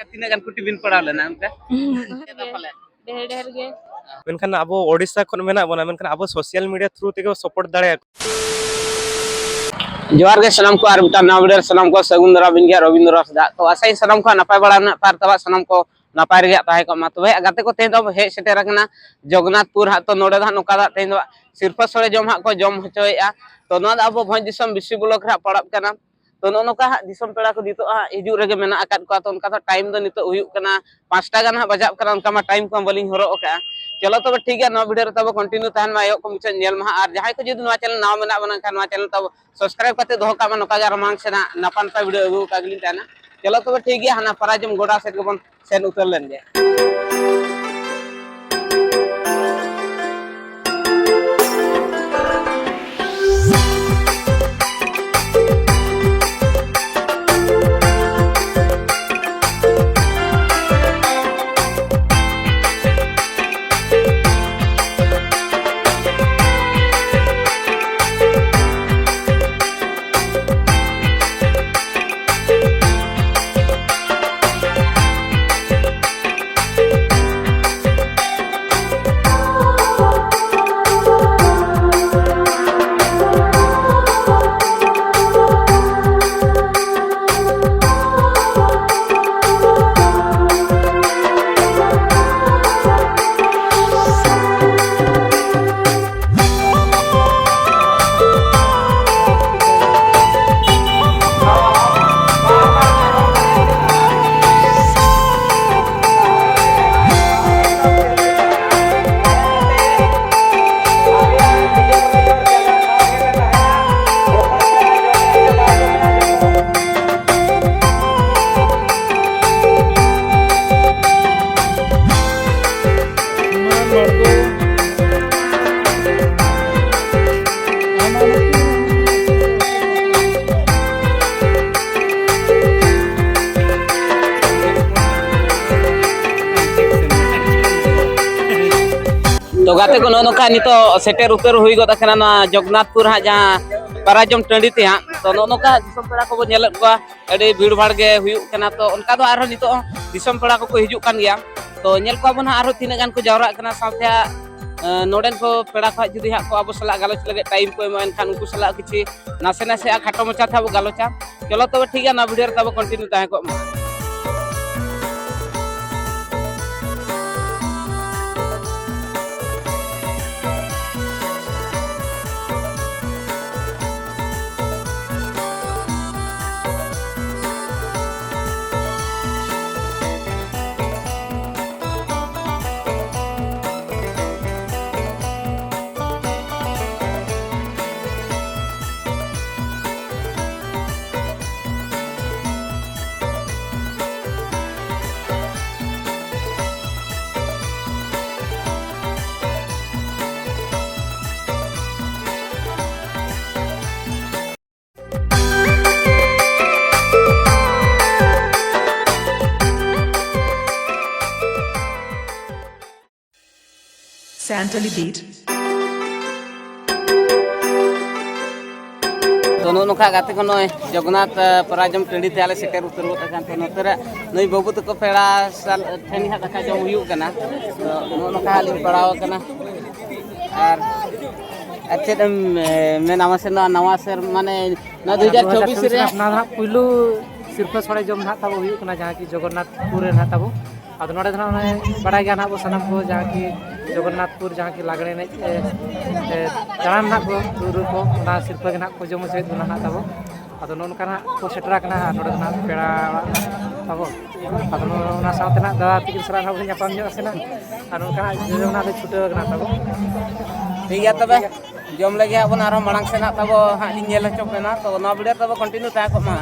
तीना गान कुटी बिन पड़ाव लेना उनका ढेर गे मेनखान अब ओडिशा खन मेना बना मेनखान अब सोशल मीडिया थ्रू तेको सपोर्ट दाड़े जोहार के सलाम को आर नाम वीडियो सलाम को सगुंदरा बिनगिया रविंद्र रसदा तो आशा सलाम को नपाय बड़ा ना पार तबा सलाम को नपाय रे ताहे को मा तबे गाते को तेन दो हे सेटेर कना जगन्नाथपुर हा तो नोडे दा नोका दा तेन दो सिरफा सड़े जम हा को जम हचोया तो नो अब भोज दिसम विश्व ब्लॉक रा पड़ब कना तो नोका दिसम पेड़ा को दितो हिजु रेगे मेना अकाद को तो उनका तो टाइम दो नितो हुयुक कना 5टा गान हा बजाब कना उनका मा टाइम को बलिंग हरो का चलो तब ठीक है नो वीडियो तब कंटिन्यू तहन मा को मुचे नेल मा और जहां को जदि नो चैनल नाव मेना बना खान नो चैनल तब सब्सक्राइब करते दोह का नोका गा रमांग से ना नपान पा वीडियो अगु का गली ताना चलो तब ठीक है हना पराजम गोडा सेट को बन सेन उतर लेन जे तो गाते को नोका नितो सेटेर उतर हुई गद खना जगन्नाथपुर हा जहां पराजम टंडी ते हा तो नोका दिसम पेड़ा को नेल को अडी भीड़ भाड़ गे हुयु कना तो उनका दो आरो नितो दिसम पेड़ा को हिजु कान गया तो नेल को बन आरो तीन गान को जावरा कना साथे नोडेन को पेड़ा को जुदी हा को अब सला गालोच लगे टाइम को एमन खान उनको सला किछि नासे नासे खाटो मचा था गालोचा चलो तो ठीक है ना वीडियो तब कंटिन्यू ताहे को Santali beat. दोनों नोका गाते को नय जगन्नाथ पराजम टंडी ते आले सेटेर उतर गत कान तो नोतरे नई बाबू तको पेड़ा साल ठेनी हा दाका जम हुयु कना तो नोका हाली पड़ाव कना और अच्छे दम मैं नामा से नवा सर माने ना 2024 रे ना पुलु सिरफा सड़े जम ना तब हुयु कना जहां की जगन्नाथपुर रे ना तब अब नोडे धना बड़ा गया ना वो सनम को जहां की जगन्नाथपुर जहां की लागणे ने जान ना को गुरु को ना सिरफा के ना को जम से ना तब अब नोनका ना को सेटरा कना नोडे धना पेड़ा तब अब ना साथे ना दादा तिकिन सरा ना भनिया पाम जो सेना और नोनका जमना ले छुटे कना तब ठीक है तबे जम लगे अपन आरो मणंग से ना तब हा नेल हचो पेना तो ना वीडियो तब कंटिन्यू ता को मा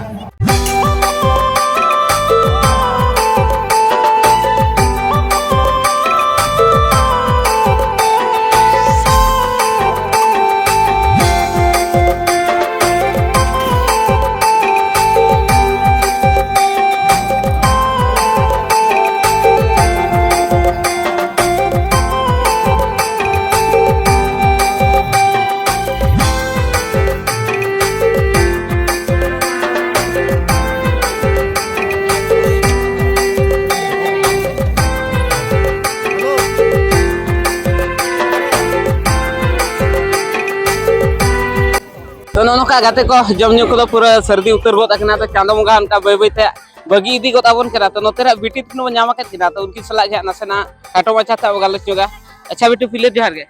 नोका गाते को जमन्यू को पूरा सर्दी उतर गोत अकना तो चांदो बंगा उनका बै बै ते बगी इदी गोत आबन करा तो नोतेरा बिटी तनो ᱧᱟᱢ आकत किना तो उनकी सलाह जा नसेना काटो माचा था गालच जोगा अच्छा बिटू फिले जोहार गे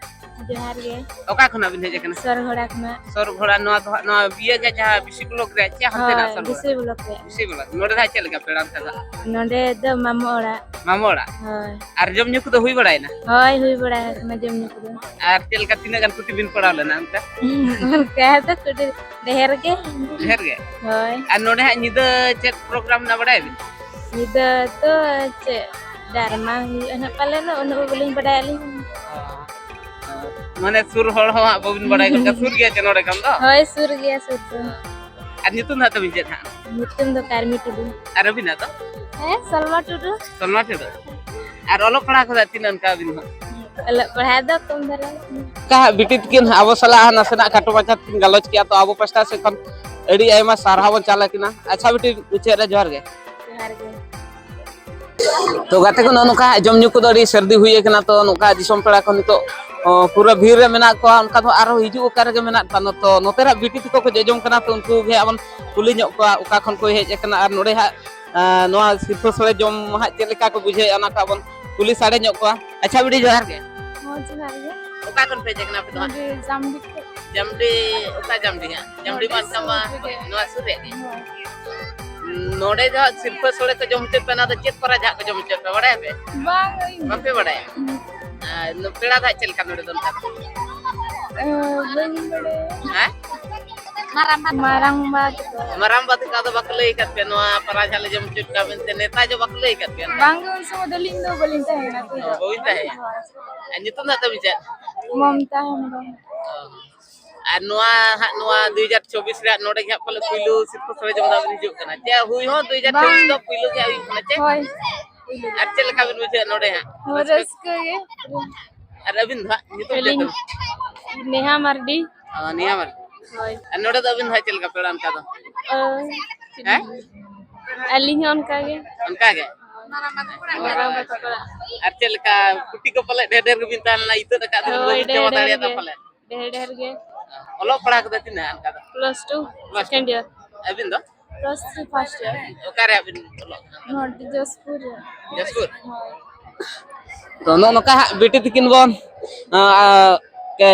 जोहार गे ओका खना बिन हेज कना सर घोड़ा खना सर घोड़ा नो तो नो बिया गे जहा बिसी ब्लॉक रे चे हते ना सर बिसे ब्लॉक रे बिसी ब्लॉक नोडे धा चल गा पेड़ान का नोडे द मामोड़ा मामोड़ा होय आर जमन्यू को हुई बड़ाई ना होय हुई बड़ा है ना जमने को आर चल का तीन गन कुटी बिन पड़ा लेना उनका कह तो कुछ ढेर गे होय आर नोडे हा निदा चेक प्रोग्राम ना बड़ाई बिन निदा तो चे दरमा ना पाले ना उन बोलिंग बड़ाई ली माने सुर होड़ हो बबिन बड़ाई का सुर गया चनोड़े कम दो होय सुर गया सुर तो आर नितुन ना तो बिजे था नितुन दो कारमी टुडू आर अभी ना तो सलमा टुडू आर ओलो पढ़ा को तीन का बिन अलग पढ़ा दो तुम धरा का बिटित किन आबो सला नसना काटो माचा तीन गलोच किया तो आबो पस्ता से कम एडी आयमा सारहाव चाला किना अच्छा बिटी उचे रे जोहार गे जोहार गे तो गाते को नोका जमन्यू को दड़ी सर्दी हुई कना तो नोका दिसम पेड़ा को नितो पूरा भीड़ रे मेना को उनका तो आरो हिजु ओकार गे मेना तानो तो नोतेरा बिटी को जेजम कना तो उनको भी अपन कुली ᱧᱚᱜ को ओका खन को हेज कना आर नोडे हा नोआ सिरफो सळे जम हा चेलेका को बुझे अना का अपन कुली साडे ᱧᱚᱜ को अच्छा बिटी जोहार गे हो जोहार गे ओका खन पे जकना पे तो जामडी जमडी ओका जमडी हा जमडी मा समा नोआ सुरे नोडे जो सिरफो सळे को जम चे पेना तो चेक परा जा को जम चे पे बड़े पे बांग बापे बड़े नो पेड़ा दा चल का नोडे दोन का बंग बड़े हैं marang बात का तो बकले का पे नो परा झाले जम चे का बिनते नेता जो बकले का पे bang semua daling do boleh tahu na tu बोइता है अन्य तो ना तो बिचा mamta हम आ नोआ 2024 रे नोडे के पले पुइलु सिरफो सळे जम दा बिन हिजु कना जे हुई हो 2024 तो पुइलु के हुई कना चे hoy आर चल का बिन बुझे नोडे हा horas ke ye आर अबिन धा नितो feeling neha mardi निया मर hoy नोडे तो अबिन धा चल का पेड़ान का तो हैं aling उनका गे उनका के marang batokora आर चल का कुटी को पले ढेर ढेर बिन तान ला इतो का तो hoy जमा दाड़िया ता पले ढेर गे ओलो पढ़ा को तिना अनका तो +2 second year अबिन दो +3 first year ओकारे अबिन ओलो not jaspur जसपुर तो नोका बेटी तकिन बोन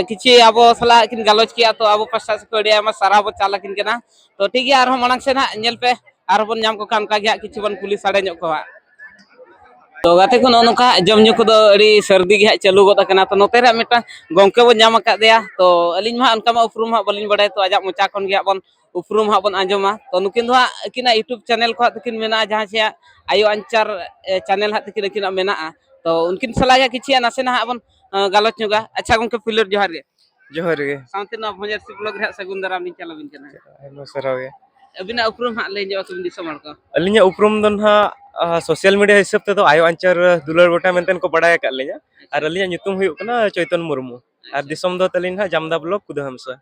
किछि आबो सला किन गालोच किया तो आबो पासा से कोडिया मा सारा बो चाला किन केना तो ठीक है आरो मानक से ना नेल पे आरो बन नाम को काम का गया किछि बन पुलिस साडे ᱧᱚᱜ को तो गाते को नोका जमन्यू को अड़ी सर्दी गे चालू गोत कना तो नोते रे मिटा गोंके बो नाम का दिया तो अलिन मा अनका मा उपरुम हा बलिन बड़ाय तो आजा मोचा कोन गे बन उपरुम हा बन आंजोमा तो नुकिन दो किना यूट्यूब चैनल को तकिन मेना जहां से आयो अंचार चैनल हा तकिन किना मेना तो उनकिन सला गे किछि नासे ना बन गालोच ᱧᱚᱜᱟ अच्छा गोंके फिलर जोहार गे सामते ना भोजर सी ब्लॉग रे सगुन दाराम नि चला बिन केना हेलो सरावे अबिना उपरुम हा ले जो तुम दिसमल को अलिnya उपरुम दन हा सोशल मीडिया हिसाब ते तो आयो अंचार दुलर गोटा मेंतन को बड़ाय का लिnya आर अलिnya nyutum हुई कना चैतन मुर्मू आर दिसम दो तलिन हा जामदा ब्लॉक कुदहमसा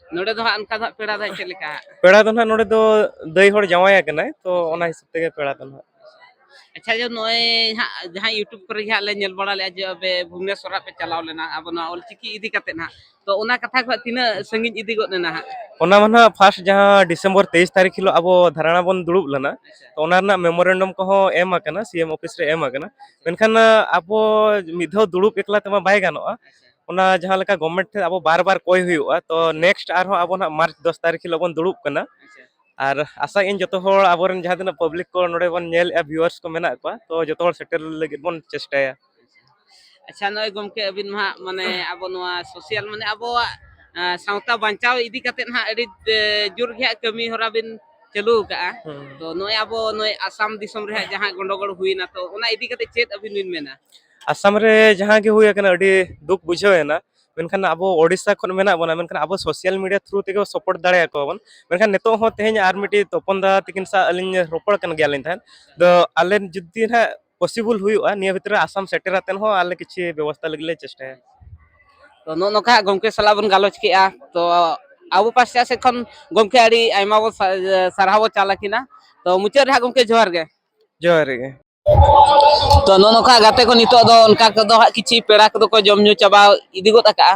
नोडे दो अनका दा पेड़ा दा चलेका पेड़ा दन हा नोडे दो दई होड़ जावाया कना तो ओना हिसाब ते पेड़ा दन हा अच्छा जो नोए जहां यूट्यूब पर जहां ले नेल बड़ा ले जो बे भुवनेश्वर पे चलाव लेना अब ना ऑलचिकी इदी कते ना तो ओना कथा को तिना संगिन इदी गो नेना हा ओना माना फर्स्ट जहां दिसंबर 23 तारीख हिलो अब धारणा बन दुड़ुब लना तो ओना ना मेमोरेंडम को हो एम आकना सीएम ऑफिस रे एम आकना मेनखान अब मिधो दुड़ुब एकला तमा बाय गानोआ ओना जहां लका गवर्नमेंट थे अब बार बार कोय हुआ तो नेक्स्ट आर हो अब ना मार्च 10 तारीख हिलो बन दुड़ुब कना आर आशा इन जतो होड़ आबोरन जहां दिन पब्लिक को नोडे बन नेल ए व्यूअर्स को मेना को तो जतो होड़ सेटल लगे बन चेष्टाया अच्छा नय गमके अबिन मा माने अब नोआ सोशल माने अब सावता बांचाव इदी कते ना एडी जुर गया कमी होरा बिन चालू का तो नय अब नय आसाम दिसम रे जहां गंडोगोल हुईना तो ओना इदी कते चेत अबिन बिन मेना आसाम रे जहां के हुई कना अडी दुख बुझावेना मेनखान अब ओडिसा खन मेना बना मेनखान अब सोशल मीडिया थ्रू तेगे सपोर्ट दाड़े को बन मेनखान नेतो हो तेहेन आर मिटी तपनदा तिकिन सा अलिन रोपड़ कन गयालिन थान द आले जुदी ना पॉसिबल हुआ निया भितर आसाम सेटरातेन हो आले किछि व्यवस्था लगले चेष्टा तो नोका गमके सला बन गालोच किया तो आबो पासा से खन गमके आड़ी आइमा बो सारहाबो चाला किना तो मुचे रे गमके जोहार गे तो नोनोका गाते को नितो दो उनका को दो किछि पेड़ा को को जम न्यू चाबा इदी गोत का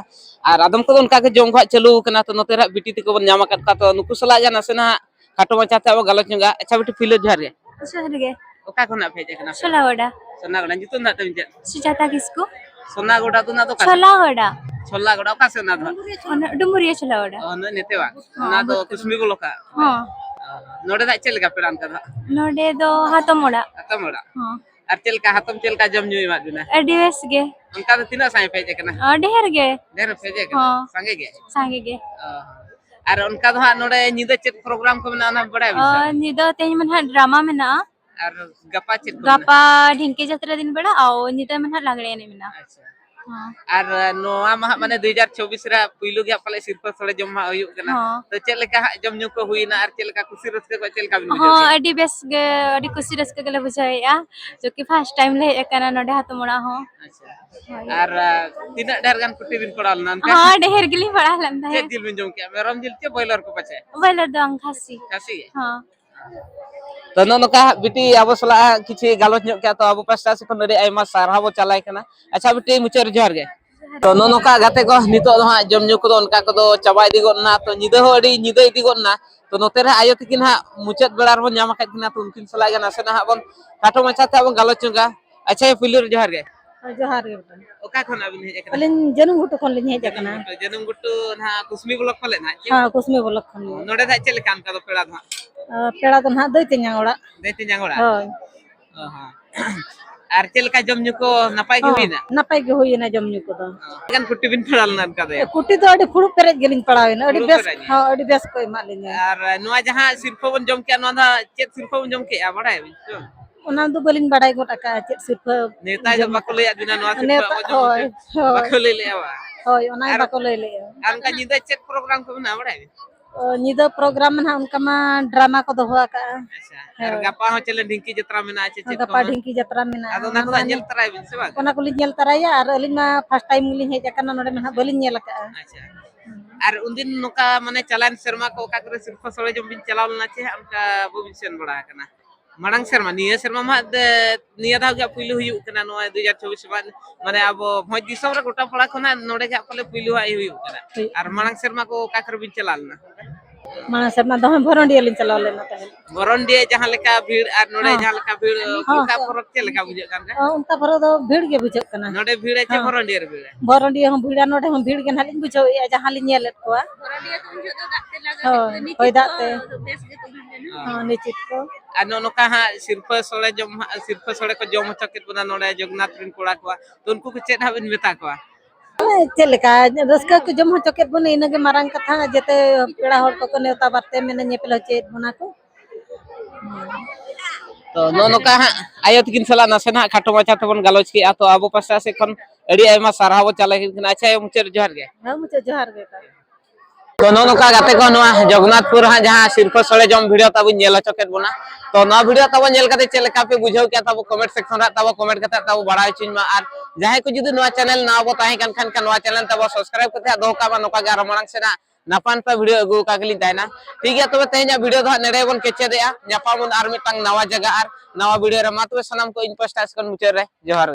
और आदम को उनका के जम खा चालू कना तो नोते रा बिटी को बन नामा का तो नुकु सला जाना सेना खाटो मचाते अब गलत नुगा अच्छा बिटी फिलो जहर गे शहर गे ओका कोना भेजे कना छोलागोड़ा सोनागोड़ा जितु ना तम जे सुजाता किसको सोनागोड़ा तो ना तो का छोलागोड़ा छोलागोड़ा ओका सेना दो डुमुरिया छोलागोड़ा न नेते वा ना तो कुसमी को लोका हां नोडे दा चल का पेड़ान का नोडे दो हातमोड़ा अतमोड़ा हां और चल का हातम चल का जम न्यू मा बिना एडीएस गे उनका तो तीना साई भेजे कना ढेर गे ढेर भेजे कना हाँ। संगे गे सांगे गे और उनका तो हाँ नोडे निदे चेत प्रोग्राम को ना ना बड़ा है निदो तेज मन ड्रामा में ना और गपा चेत गापा ढिंकी जत्रा दिन बड़ा आओ निदो मन लागड़े ने मिना अच्छा हां और नोआ मा माने 2024 रा पुइलु गे पाले सिरपा सड़े जम मा हुई कना हाँ। तो चल लेका जम न्यू को हुई ना और चल का खुशी रस को चल का बिन हां अडी बेस गे अडी खुशी रस के गले बुझाया जो कि फर्स्ट टाइम ले एकना नोडे हातमोड़ा हो अच्छा और तीना डर गान कुटी बिन पड़ाल ना हां ढेर गिली पड़ा लंदा है चेत दिल बिन जम के मेरम दिल के बॉयलर को पछे बलर दो अंखासी कासी हां तो नोका बिटी अब सला किछि गालोच न्यो के तो अब पास्ता से कोन रे आइमा सारहा बो चलाय कना अच्छा बिटी मुचर जोहर गे तो नोका गाते को नितो दो हा जम न्यू को उनका को दो चबा इदी गोना तो निदे हो अडी निदे इदी गोना तो नोते रे आयो तिकिन हा मुचत बेलार बन नामा खातिना तो उनकिन सला गे नासे ना बन काटो मचाते अब गालोच गा अच्छा फिलर जोहर गे जोहार गे ओका खन अबिन हेज कना अलिन जनम गुटो कोन लिन हेज कना जनम गुट्टू ना कुसमी ब्लॉक पले ना हां कुसमे बोलक खन नोडे दा चल कान का दो पेड़ा दा पेड़ा तो ना दई तिन ओड़ा देती जांगोड़ा होय हां और चल का जम न्यू को नपाय के हुई ना नपाय गे होई ना जमनु को दो गन कुटी बिन पड़ाल ना का दे कुटी तो अडी फुड़ु पेरेज गेलिन पड़ावे अडी बेस हां अडी बेस कोई मालिन और नोआ जहां सिरफो बन जम के नोआ दा चेत सिरफो बन जम के आ बड़ाय ओना दो बलिन बड़ाई गोटा का चेत सिर्फ नेता जब बको ले दिना नोआ नेता सिरफो होय बको ले ले आवा होय ओना बाको ले ले अनका निदा चेत प्रोग्राम को ना बड़ाय निदा प्रोग्राम में उनका मा ड्रामा को दोहा का अच्छा और गपा हो चले ढिंकी जत्रा में ना चेत गपा ढिंकी जत्रा में अदो ना को नेल तराय बिन से बा ओना को लिन तराया और अलिन मा फर्स्ट टाइम लिन हेज कना नोडे में बलिन नेल का अच्छा और उनदिन नोका माने चलान शर्मा को का करे सिर्फ सड़े जम बिन चलाव ना छे उनका वो बिन सेन बड़ा कना मड़ांग शर्मा निया शर्मा मा निया दा गे पुइलु हुयु कना नो 2024 मा माने अब भोज दिसम रे गोटा पड़ा खना नोडे गे पले पुइलु आई हुयु कना और मड़ांग शर्मा को का करे बिन चलाल ना माना शर्मा दो भरोंडी लिन चलाव लेना तहे बरंडी जहां लेका भीड़ और नोडे जहां लेका भीड़ उनका फरक के लेका बुझे कान का उनका फरो दो भीड़ के बुझ कना नोडे भीड़ है बरंडी रे भीड़ भरोंडी हम भीड़ नोडे हम भीड़ के नालिन बुझो जहां लिन नेल कोआ होय दाते हां निश्चित को आ नोका हा सिरफ सड़े को जम चकेत बना नोडे जगन्नाथ रिन कोड़ा को तो उनको के चेत हाबिन मेता को चलेका रस्का को जम चकेत बने इनगे मारंग कथा जते पेड़ा हर को नेता बाते में नेपल चेत बना को तो नोका हा आयो तिकिन सला ना सेना खाटो माचा तबन गालोच की आ तो आबो पासा से खन एडी आयमा सारहाबो चले किन अच्छा मुचर जोहर गे हां मुचर जोहर गे तो नोका गाते को नोआ जगन्नाथपुर हा जहां सिरफ सड़े जम वीडियो तब नेल चकेत बना तो ना वीडियो तब नेल कते चले का पे बुझाव के तब कमेंट सेक्शन रा तब कमेंट कते तब बड़ा चिन मा आर जहां को जुदी नोआ चैनल ना बो ताहे कन खन नोआ चैनल तब सब्सक्राइब कते दो का नोका गा रमणंग सेना नापान पे वीडियो अगु का गली ताइना ठीक है तबे तेजा वीडियो द नेडे बन केचे देया न्यापामुन आर मिटंग नवा जगह आर नवा वीडियो रे मा तबे सनम को इन पोस्ट कन मुचर रे जोहार।